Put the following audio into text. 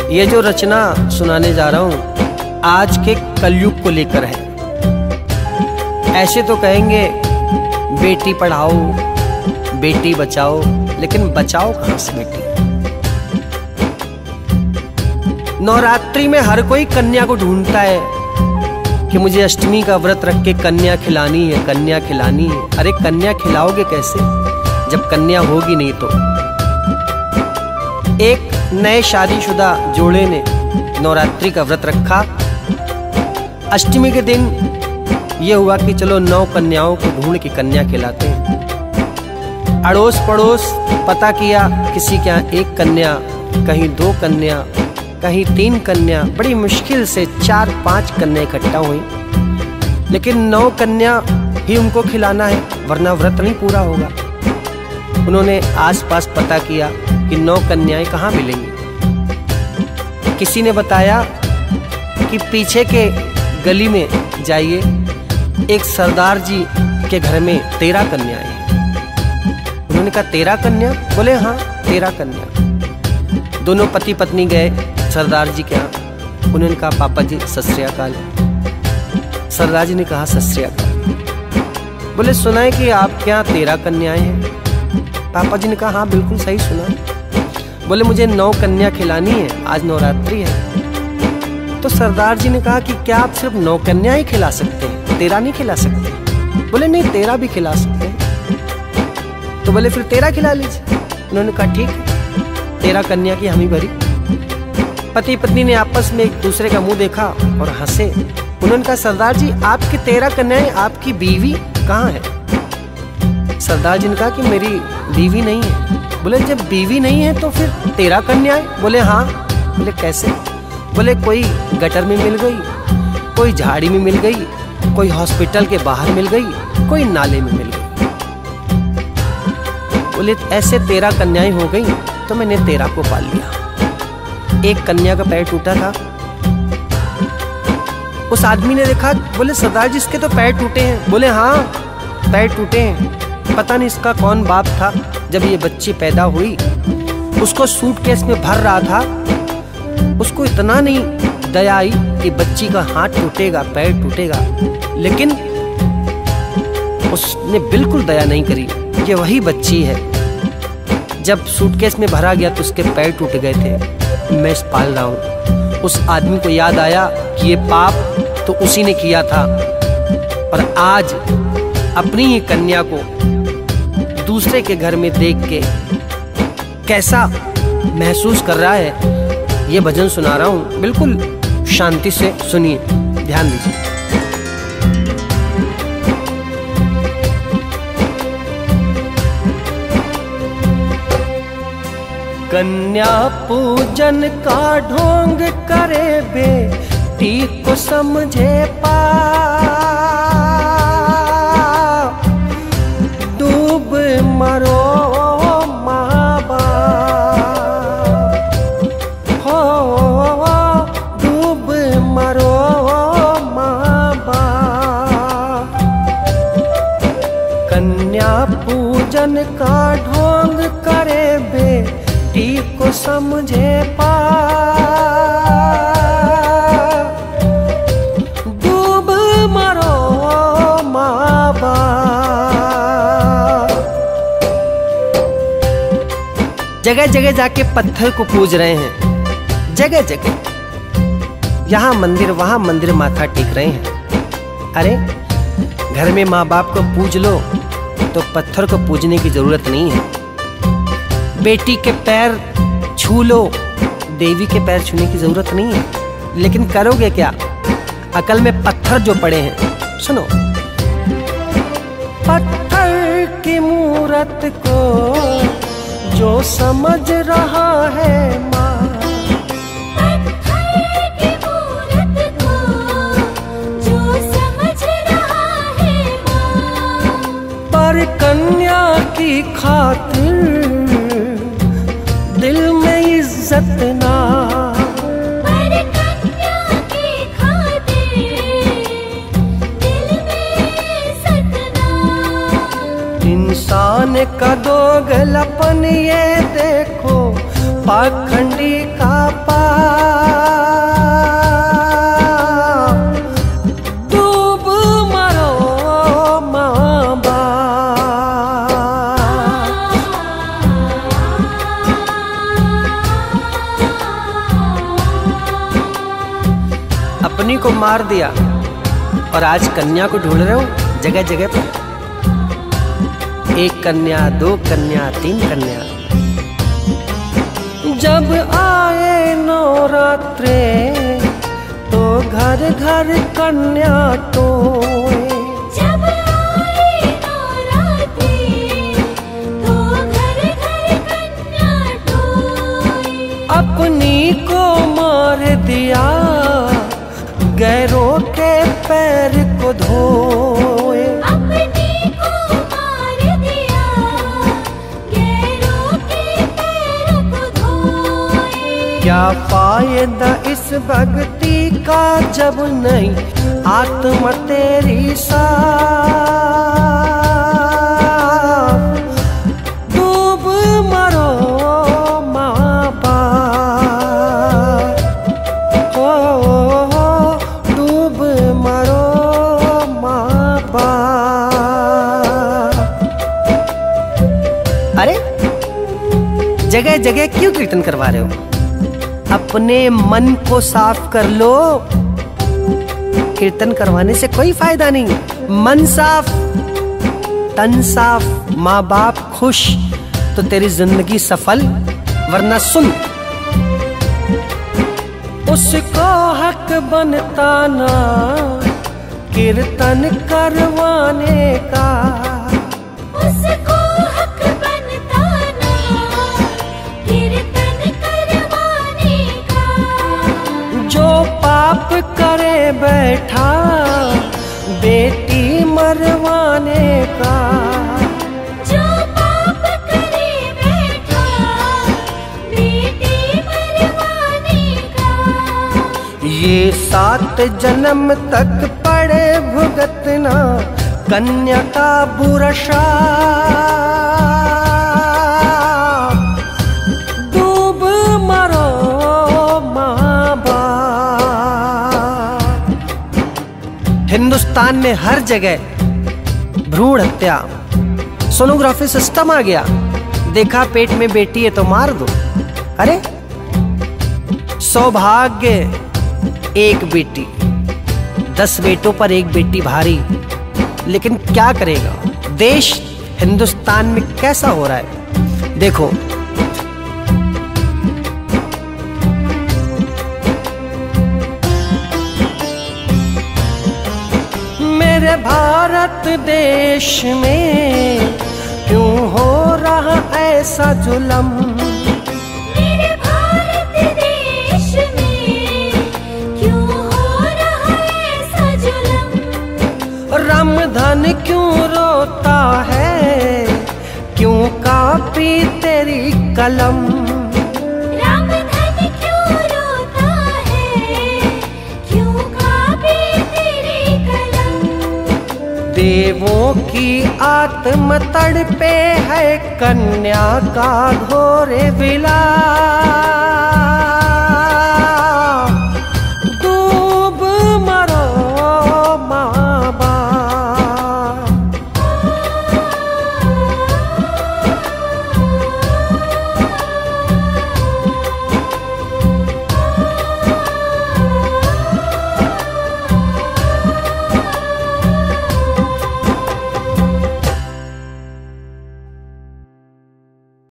ये जो रचना सुनाने जा रहा हूँ आज के कलयुग को लेकर है। ऐसे तो कहेंगे बेटी पढ़ाओ बेटी बचाओ, लेकिन बचाओ कहाँ से बेटी। नवरात्रि में हर कोई कन्या को ढूंढता है कि मुझे अष्टमी का व्रत रख के कन्या खिलानी है, कन्या खिलानी है। अरे कन्या खिलाओगे कैसे जब कन्या होगी नहीं तो। एक नए शादीशुदा जोड़े ने नवरात्रि का व्रत रखा। अष्टमी के दिन ये हुआ कि चलो 9 कन्याओं को ढूंढ के कन्या खिलाते हैं। अड़ोस पड़ोस पता किया, किसी के यहाँ 1 कन्या, कहीं 2 कन्या, कहीं 3 कन्या, बड़ी मुश्किल से 4-5 कन्या इकट्ठा हुई। लेकिन 9 कन्या ही उनको खिलाना है वरना व्रत नहीं पूरा होगा। उन्होंने आसपास पता किया कि 9 कन्याएं कहाँ मिलेंगी। किसी ने बताया कि पीछे के गली में जाइए, एक सरदार जी के घर में 13 कन्याएं हैं। उन्होंने कहा 13 कन्या? बोले हाँ 13 कन्या। दोनों पति पत्नी गए सरदार जी के यहाँ। उन्होंने कहा पापा जी सत श्री अकाल। सरदार जी ने कहा सत श्री अकाल। बोले सुना है कि आपके यहाँ 13 कन्याएं हैं। पापा जी ने कहा हाँ बिल्कुल सही सुना। बोले मुझे 9 कन्या खिलानी है, आज नवरात्रि है। तो सरदार जी ने कहा कि क्या आप सिर्फ 9 कन्या ही खिला सकते हैं, 13 नहीं खिला सकते? बोले नहीं 13 भी खिला सकते हैं। तो बोले फिर 13 खिला लीजिए। उन्होंने कहा ठीक है, 13 कन्या की हामी भरी। पति पत्नी ने आपस में एक दूसरे का मुंह देखा और हंसे। उन्होंने कहा सरदार जी आपकी 13 कन्याएं, आपकी बीवी कहाँ है? सरदार जी ने कहा कि मेरी बीवी नहीं है। बोले जब बीवी नहीं है तो फिर 13 कन्याएं? बोले हाँ। बोले कैसे? बोले कोई गटर में मिल गई, कोई झाड़ी में मिल गई, कोई हॉस्पिटल के बाहर मिल गई, कोई नाले में मिल गई। बोले ऐसे 13 कन्याएं हो गई तो मैंने 13 को पाल लिया। एक कन्या का पैर टूटा था। उस आदमी ने देखा, बोले सरदार जी इसके तो पैर टूटे हैं। बोले हाँ पैर टूटे हैं। पता नहीं इसका कौन बाप था, जब ये बच्ची पैदा हुई उसको सूटकेस में भर रहा था। उसको इतना नहीं दया आई कि बच्ची का हाथ टूटेगा पैर टूटेगा, लेकिन उसने बिल्कुल दया नहीं करी। ये वही बच्ची है, जब सूटकेस में भरा गया तो उसके पैर टूट गए थे। मैं पाल रहा हूँ। उस आदमी को याद आया कि ये पाप तो उसी ने किया था, और आज अपनी ही कन्या को दूसरे के घर में देख के कैसा महसूस कर रहा है, ये भजन सुना रहा हूँ। बिल्कुल शांति से सुनिए, ध्यान दीजिए। कन्या पूजन का ढोंग करे बेटी को समझे पा, डूब मरो माँ बाप हो, डूब मरो माँ बाप। कन्या पूजन का ढोंग करे बेटी को समझे पा, डूब मरो माँ बाप। जगह जगह जाके पत्थर को पूज रहे हैं, जगह जगह, यहाँ मंदिर वहां मंदिर माथा टेक रहे हैं। अरे घर में माँ बाप को पूज लो तो पत्थर को पूजने की जरूरत नहीं है। बेटी के पैर छू लो, देवी के पैर छूने की जरूरत नहीं है। लेकिन करोगे क्या? अकल में पत्थर जो पड़े हैं, सुनो। पत्थर की मूरत को जो समझ रहा है माँ, पत्थर की मूरत को जो समझ रहा है माँ, पर कन्या की खातिर दिल में इज्जत ना, पर कन्या की खातिर दिल में इज्जत ना। इंसान का दोगलपन ये देखो पाखंडी का पाप डूब मरो माँ बाप। अपनी को मार दिया और आज कन्या को ढूंढ रहे हो जगह जगह पर। एक कन्या, दो कन्या, तीन कन्या। जब आए नवरात्रे तो घर घर कन्या टोए। जब आए नवरात्रि तो घर घर कन्या टोए। अपनी को मार दिया गैरों के पैर को धोए। अपनी को मार दिया गैरों के पैर को धोए। क्या फायदा इस भक्ति का जब नहीं आत्मा तेरी साफ। डूब मरो माँ बाप। हो डूब मरो माँ बाप। अरे जगह जगह क्यों कीर्तन करवा रहे हो? अपने मन को साफ कर लो। कीर्तन करवाने से कोई फायदा नहीं। मन साफ, तन साफ, माँ बाप खुश तो तेरी जिंदगी सफल। वरना सुन, उसको हक बनता ना कीर्तन करवाने का। उसको हक बनता ना कीर्तन करवाने का। जो पाप करे बैठा बेटी मरवाने का। जो पाप करे बैठा बेटी मरवाने का। ये 7 जन्म तक पड़े भुगतना कन्या का बुरा श्राप। डूब मरो माँ बाप। हिंदुस्तान में हर जगह भ्रूण हत्या, सोनोग्राफी सिस्टम आ गया। देखा पेट में बेटी है तो मार दो। अरे सौभाग्य एक बेटी, 10 बेटों पर एक बेटी भारी। लेकिन क्या करेगा, देश हिंदुस्तान में कैसा हो रहा है देखो। मेरे भारत देश में क्यों हो रहा ऐसा जुल्म। मेरे भारत देश में क्यों हो रहा ऐसा जुल्म। रामधन क्यों रोता है, क्यों कापी तेरी कलम। रामधन क्यों रोता है, क्यों कांपे तेरी कलम। देवों की आत्म तड़पे है कन्या का घोर विलास।